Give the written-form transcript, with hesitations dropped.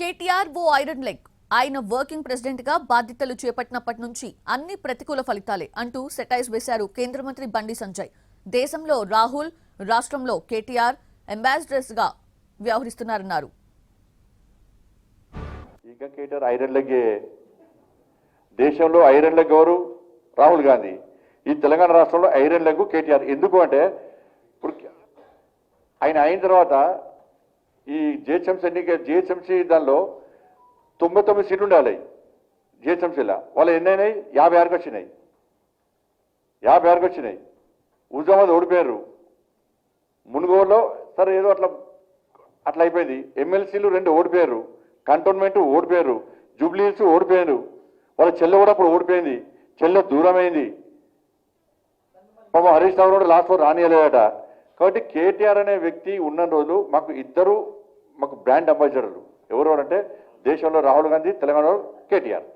కేటీఆర్ ఓ iron leg. ఆయన working president గా బాధ్యతలు చేపట్టినప్పటి నుంచి అన్ని ప్రతికూల ఫలితాలే అంటూ సెటైర్స్ వేశారు కేంద్ర మంత్రి బండి సంజయ్. దేశంలో రాహుల్, రాష్ట్రంలో కేటీఆర్ అంబాసిడర్స్ గా వ్యవహరిస్తున్నారన్నారు. ఇక కేటీఆర్ ఐరన్ లెగ్, దేశంలో ఐరన్ లెగ్ ఎవరు? రాహుల్ గాంధీ. ఈ తెలంగాణ రాష్ట్రంలో ఐరన్ లెగ్ కేటీఆర్. ఎందుకు అంటే ఇప్పుడు ఆయన అయిన తర్వాత ఈ జిహెచ్ఎంసీ దానిలో 99 సీట్లు ఉండాలి. జిహెచ్ఎంసీలో వాళ్ళు ఎన్ని అయినాయి? 56కి వచ్చినాయి. 56కి వచ్చినాయి. హుజామాబాద్ ఓడిపోయారు. మునుగోడులో సరే ఏదో అట్లా అయిపోయింది. ఎమ్మెల్సీలు 2 ఓడిపోయారు. కంటోన్మెంట్ ఓడిపోయారు. జూబ్లీహిల్స్ ఓడిపోయారు. వాళ్ళ చెల్లె కూడా అప్పుడు ఓడిపోయింది. చెల్లె దూరమైంది. హరీష్ రావు కూడా లాస్ట్ రానియలేదట. కాబట్టి కేటీఆర్ అనే వ్యక్తి ఉన్న రోజులు మాకు బ్రాండ్ అంబాసిడర్లు ఎవరు అంటే దేశంలో రాహుల్ గాంధీ, తెలంగాణలో కేటీఆర్.